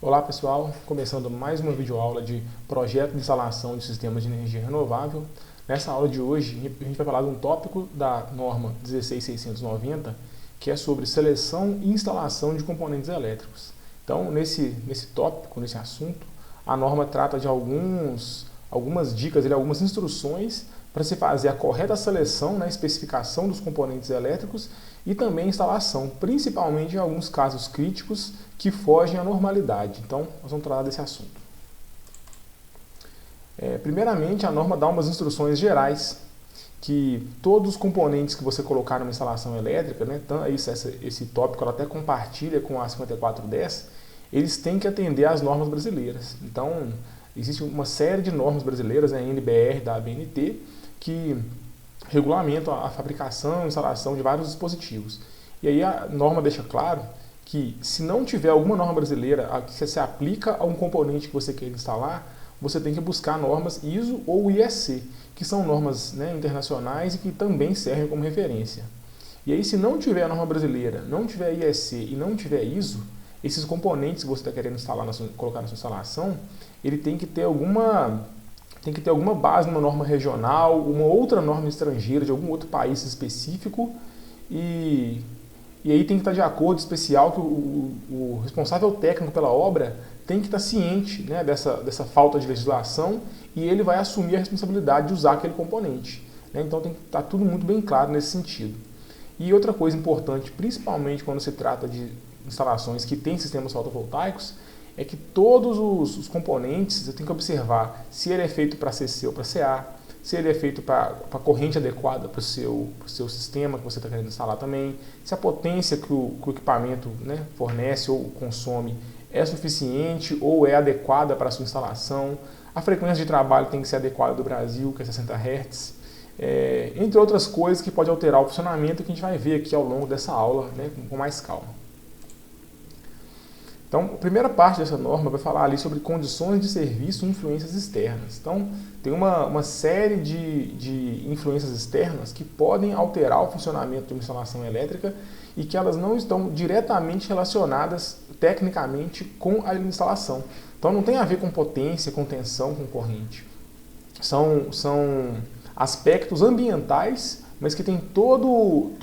Olá pessoal, começando mais uma videoaula de projeto de instalação de sistemas de energia renovável. Nessa aula de hoje a gente vai falar de um tópico da norma 16690, que é sobre seleção e instalação de componentes elétricos. Então nesse tópico, nesse assunto, a norma trata de algumas dicas, algumas instruções para se fazer a correta seleção, especificação dos componentes elétricos e também instalação, principalmente em alguns casos críticos que fogem à normalidade. Então, nós vamos tratar desse assunto. Primeiramente, a norma dá umas instruções gerais, que todos os componentes que você colocar numa instalação elétrica, esse tópico ela até compartilha com a 5410, eles têm que atender às normas brasileiras. Então, existe uma série de normas brasileiras, a NBR da ABNT, que regulamentam a fabricação e instalação de vários dispositivos. E aí a norma deixa claro que se não tiver alguma norma brasileira que se aplica a um componente que você quer instalar, você tem que buscar normas ISO ou IEC, que são normas internacionais e que também servem como referência. E aí se não tiver a norma brasileira, não tiver IEC e não tiver ISO, esses componentes que você está querendo instalar colocar na sua instalação, ele tem que ter alguma base numa norma regional, uma outra norma estrangeira de algum outro país específico e aí tem que estar de acordo especial que o responsável técnico pela obra tem que estar ciente dessa falta de legislação e ele vai assumir a responsabilidade de usar aquele componente. Então tem que estar tudo muito bem claro nesse sentido. E outra coisa importante, principalmente quando se trata de instalações que têm sistemas fotovoltaicos, é que todos os componentes você tem que observar se ele é feito para CC ou para CA, se ele é feito para a corrente adequada para o seu sistema que você está querendo instalar também, se a potência que o equipamento fornece ou consome é suficiente ou é adequada para a sua instalação, a frequência de trabalho tem que ser adequada do Brasil, que é 60 Hz, entre outras coisas que pode alterar o funcionamento que a gente vai ver aqui ao longo dessa aula com mais calma. Então, a primeira parte dessa norma vai falar ali sobre condições de serviço e influências externas. Então, tem uma série de influências externas que podem alterar o funcionamento de uma instalação elétrica e que elas não estão diretamente relacionadas tecnicamente com a instalação. Então, não tem a ver com potência, com tensão, com corrente. São aspectos ambientais, mas que tem tudo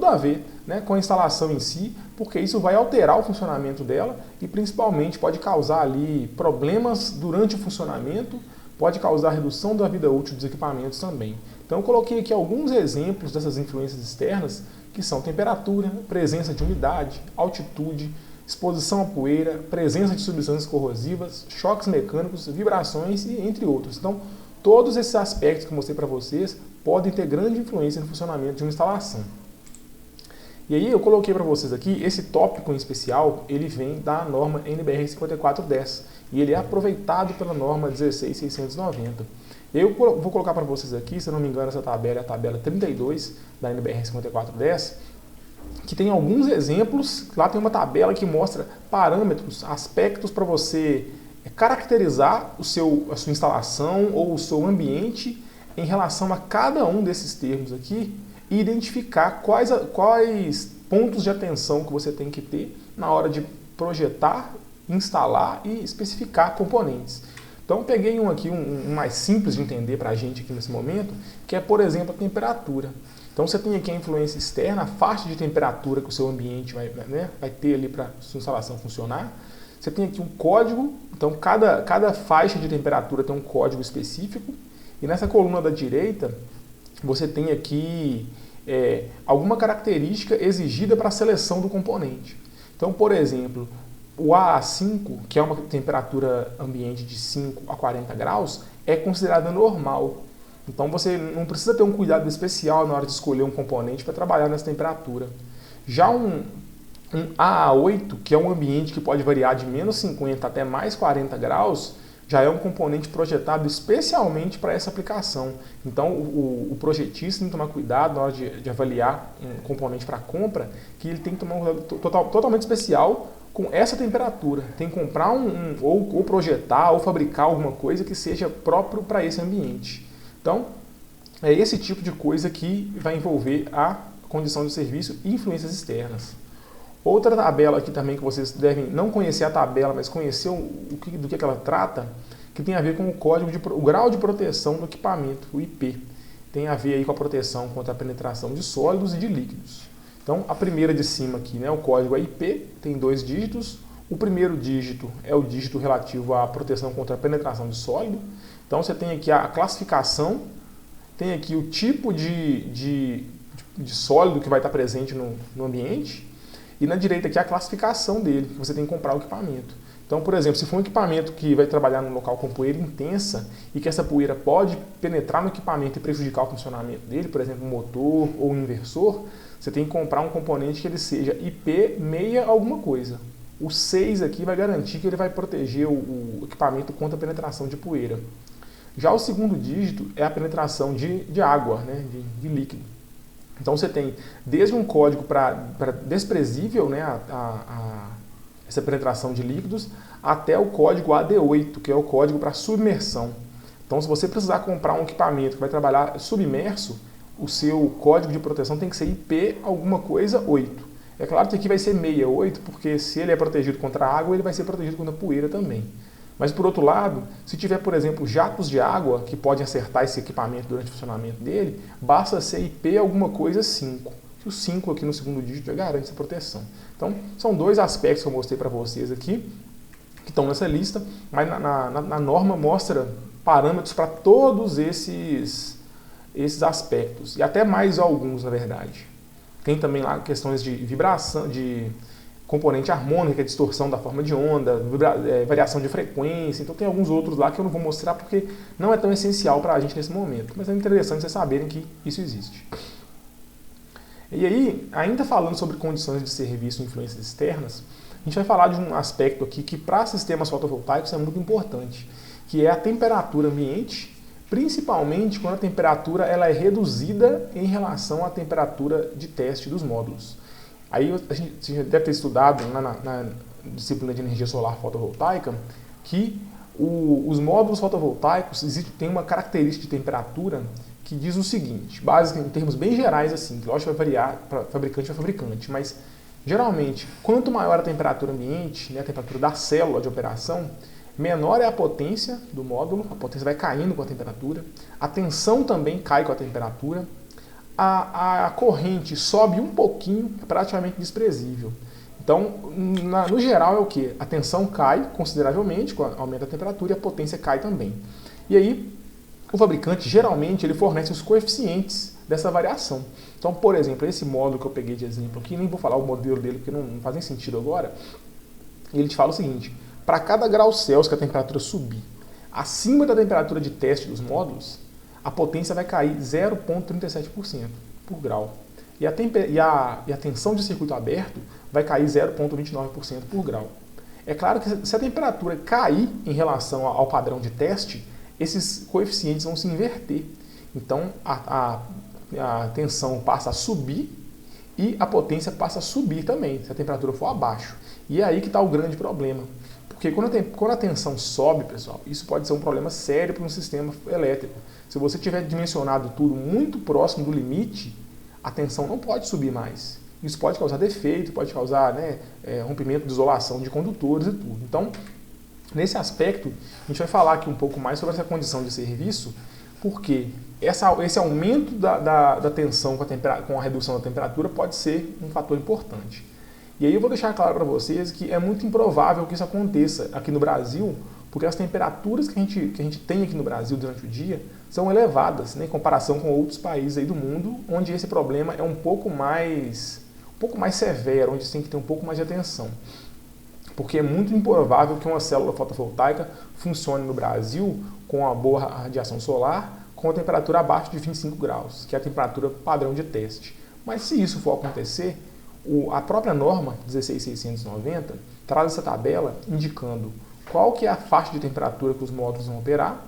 a ver com a instalação em si, porque isso vai alterar o funcionamento dela e principalmente pode causar ali problemas durante o funcionamento, pode causar redução da vida útil dos equipamentos também. Então eu coloquei aqui alguns exemplos dessas influências externas, que são temperatura, presença de umidade, altitude, exposição à poeira, presença de substâncias corrosivas, choques mecânicos, vibrações e entre outros. Então todos esses aspectos que eu mostrei para vocês podem ter grande influência no funcionamento de uma instalação. E aí eu coloquei para vocês aqui, esse tópico em especial, ele vem da norma NBR 5410 e ele é aproveitado pela norma 16690. Eu vou colocar para vocês aqui, se eu não me engano, essa tabela é a tabela 32 da NBR 5410, que tem alguns exemplos, lá tem uma tabela que mostra parâmetros, aspectos para você caracterizar a sua instalação ou o seu ambiente em relação a cada um desses termos aqui, e identificar quais pontos de atenção que você tem que ter na hora de projetar, instalar e especificar componentes. Então peguei um mais simples de entender para a gente aqui nesse momento, que é, por exemplo, a temperatura. Então você tem aqui a influência externa, a faixa de temperatura que o seu ambiente vai ter ali para a sua instalação funcionar. Você tem aqui um código, então cada faixa de temperatura tem um código específico. E nessa coluna da direita, você tem aqui alguma característica exigida para a seleção do componente. Então, por exemplo, o AA5, que é uma temperatura ambiente de 5 a 40 graus, é considerada normal. Então, você não precisa ter um cuidado especial na hora de escolher um componente para trabalhar nessa temperatura. Já um AA8, que é um ambiente que pode variar de menos 50 até mais 40 graus, já é um componente projetado especialmente para essa aplicação. Então, o projetista tem que tomar cuidado na hora de avaliar um componente para compra, que ele tem que tomar um cuidado totalmente especial com essa temperatura. Tem que comprar ou projetar, ou fabricar alguma coisa que seja próprio para esse ambiente. Então, é esse tipo de coisa que vai envolver a condição de serviço e influências externas. Outra tabela aqui também que vocês devem não conhecer a tabela, mas conhecer do que ela trata, que tem a ver com o grau de proteção do equipamento, o IP. Tem a ver aí com a proteção contra a penetração de sólidos e de líquidos. Então, a primeira de cima aqui, né, o código é IP, tem 2 dígitos. O primeiro dígito é o dígito relativo à proteção contra a penetração de sólido. Então, você tem aqui a classificação, tem aqui o tipo de sólido que vai estar presente no ambiente, e na direita aqui a classificação dele, que você tem que comprar o equipamento. Então, por exemplo, se for um equipamento que vai trabalhar num local com poeira intensa e que essa poeira pode penetrar no equipamento e prejudicar o funcionamento dele, por exemplo, um motor ou um inversor, você tem que comprar um componente que ele seja IP6 alguma coisa. O 6 aqui vai garantir que ele vai proteger o equipamento contra a penetração de poeira. Já o segundo dígito é a penetração de água, né, de líquido. Então você tem desde um código para desprezível, né, essa penetração de líquidos, até o código AD8, que é o código para submersão. Então, se você precisar comprar um equipamento que vai trabalhar submerso, o seu código de proteção tem que ser IP alguma coisa 8. É claro que aqui vai ser 68, porque se ele é protegido contra a água, ele vai ser protegido contra a poeira também. Mas, por outro lado, se tiver, por exemplo, jatos de água que podem acertar esse equipamento durante o funcionamento dele, basta ser IP alguma coisa 5. Que o 5 aqui no segundo dígito já garante essa proteção. Então, são 2 aspectos que eu mostrei para vocês aqui, que estão nessa lista, mas na norma mostra parâmetros para todos esses aspectos, e até mais alguns, na verdade. Tem também lá questões de vibração, de componente harmônica, distorção da forma de onda, variação de frequência. Então tem alguns outros lá que eu não vou mostrar porque não é tão essencial para a gente nesse momento. Mas é interessante vocês saberem que isso existe. E aí, ainda falando sobre condições de serviço e influências externas, a gente vai falar de um aspecto aqui que para sistemas fotovoltaicos é muito importante, que é a temperatura ambiente, principalmente quando a temperatura ela é reduzida em relação à temperatura de teste dos módulos. Aí a gente deve ter estudado na disciplina de energia solar fotovoltaica que os módulos fotovoltaicos tem uma característica de temperatura que diz o seguinte, basicamente em termos bem gerais assim, que lógico vai variar para fabricante a fabricante, mas geralmente quanto maior a temperatura ambiente, né, a temperatura da célula de operação, menor é a potência do módulo, a potência vai caindo com a temperatura, a tensão também cai com a temperatura, a corrente sobe um pouquinho, é praticamente desprezível. Então, no geral é o que? A tensão cai consideravelmente com o aumento da temperatura e a potência cai também. E aí, o fabricante geralmente ele fornece os coeficientes dessa variação. Então, por exemplo, esse módulo que eu peguei de exemplo aqui, nem vou falar o modelo dele porque não faz nem sentido agora, ele te fala o seguinte, para cada grau Celsius que a temperatura subir acima da temperatura de teste dos módulos, a potência vai cair 0,37% por grau. E a tensão de circuito aberto vai cair 0,29% por grau. É claro que se a temperatura cair em relação ao padrão de teste, esses coeficientes vão se inverter. Então, a tensão passa a subir e a potência passa a subir também, se a temperatura for abaixo. E é aí que está o grande problema. Porque quando a tensão sobe, pessoal, isso pode ser um problema sério para um sistema elétrico. Se você tiver dimensionado tudo muito próximo do limite, a tensão não pode subir mais. Isso pode causar defeito, pode causar rompimento de isolação de condutores e tudo. Então, nesse aspecto, a gente vai falar aqui um pouco mais sobre essa condição de serviço, porque esse aumento da tensão com a redução da temperatura pode ser um fator importante. E aí eu vou deixar claro para vocês que é muito improvável que isso aconteça aqui no Brasil, porque as temperaturas que a gente tem aqui no Brasil durante o dia são elevadas, né, em comparação com outros países aí do mundo, onde esse problema é um pouco mais severo, onde tem que ter um pouco mais de atenção. Porque é muito improvável que uma célula fotovoltaica funcione no Brasil com uma boa radiação solar, com a temperatura abaixo de 25 graus, que é a temperatura padrão de teste. Mas se isso for acontecer, a própria norma 16690 traz essa tabela indicando qual que é a faixa de temperatura que os módulos vão operar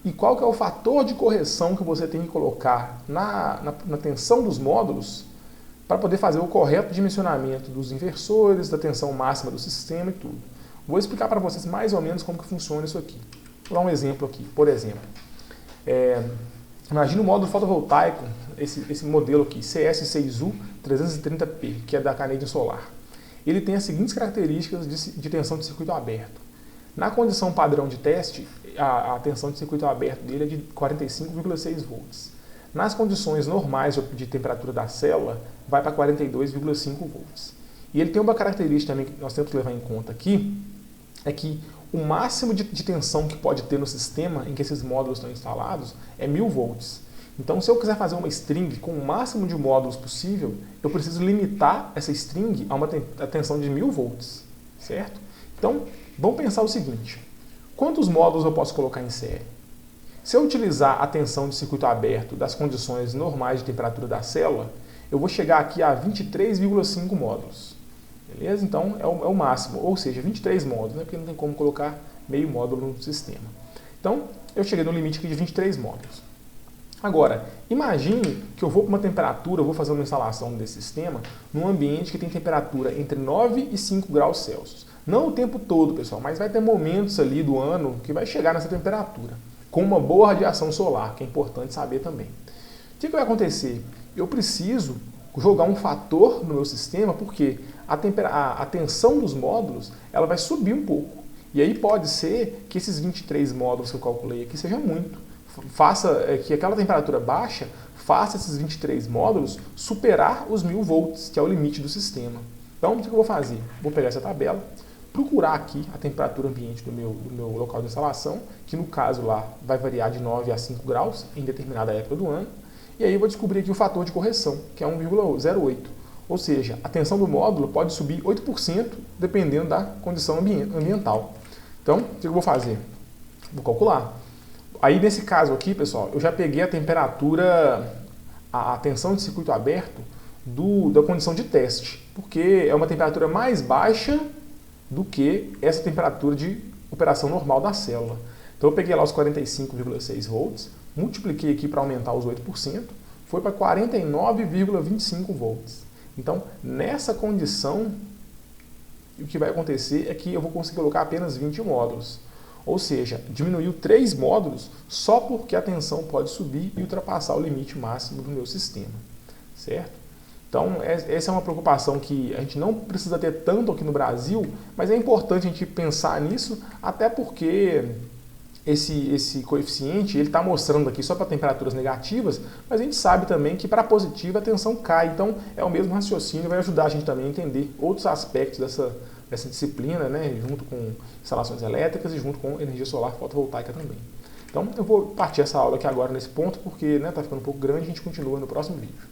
e qual que é o fator de correção que você tem que colocar na tensão dos módulos para poder fazer o correto dimensionamento dos inversores, da tensão máxima do sistema e tudo. Vou explicar para vocês mais ou menos como que funciona isso aqui. Vou dar um exemplo aqui. Por exemplo, imagina um módulo fotovoltaico, esse modelo aqui, CS6U330P, que é da Canadian Solar. ele tem as seguintes características de tensão de circuito aberto. Na condição padrão de teste, a tensão de circuito aberto dele é de 45,6 volts. Nas condições normais de temperatura da célula, vai para 42,5 volts. E ele tem uma característica também que nós temos que levar em conta aqui, é que o máximo de tensão que pode ter no sistema em que esses módulos estão instalados é 1000 volts. Então, se eu quiser fazer uma string com o máximo de módulos possível, eu preciso limitar essa string a uma tensão de 1000 volts, certo? Então, vamos pensar o seguinte, quantos módulos eu posso colocar em série? Se eu utilizar a tensão de circuito aberto das condições normais de temperatura da célula, eu vou chegar aqui a 23,5 módulos. Beleza? Então, é o máximo, ou seja, 23 módulos, né? Porque não tem como colocar meio módulo no sistema. Então, eu cheguei no limite aqui de 23 módulos. Agora, imagine que eu vou para uma temperatura, eu vou fazer uma instalação desse sistema num ambiente que tem temperatura entre 9 e 5 graus Celsius. Não o tempo todo, pessoal, mas vai ter momentos ali do ano que vai chegar nessa temperatura, com uma boa radiação solar, que é importante saber também. O que vai acontecer? Eu preciso jogar um fator no meu sistema, porque a tensão dos módulos ela vai subir um pouco. E aí pode ser que esses 23 módulos que eu calculei aqui seja muito. Faça que aquela temperatura baixa faça esses 23 módulos superar os 1000 volts, que é o limite do sistema. Então, o que eu vou fazer? Vou pegar essa tabela, procurar aqui a temperatura ambiente do meu local de instalação, que no caso lá vai variar de 9 a 5 graus em determinada época do ano, e aí eu vou descobrir aqui o fator de correção, que é 1,08. Ou seja, a tensão do módulo pode subir 8% dependendo da condição ambiental. Então, o que eu vou fazer? Vou calcular. Aí, nesse caso aqui, pessoal, eu já peguei a temperatura, a tensão de circuito aberto da condição de teste, porque é uma temperatura mais baixa do que essa temperatura de operação normal da célula. Então, eu peguei lá os 45,6 volts, multipliquei aqui para aumentar os 8%, foi para 49,25 volts. Então, nessa condição, o que vai acontecer é que eu vou conseguir colocar apenas 20 módulos. Ou seja, diminuiu 3 módulos só porque a tensão pode subir e ultrapassar o limite máximo do meu sistema. Certo? Então, essa é uma preocupação que a gente não precisa ter tanto aqui no Brasil, mas é importante a gente pensar nisso, até porque esse coeficiente ele está mostrando aqui só para temperaturas negativas, mas a gente sabe também que para positiva a tensão cai. Então, é o mesmo raciocínio, vai ajudar a gente também a entender outros aspectos dessa disciplina, né, junto com instalações elétricas e junto com energia solar fotovoltaica também. Então, eu vou partir essa aula aqui agora nesse ponto, porque está ficando um pouco grande, a gente continua no próximo vídeo.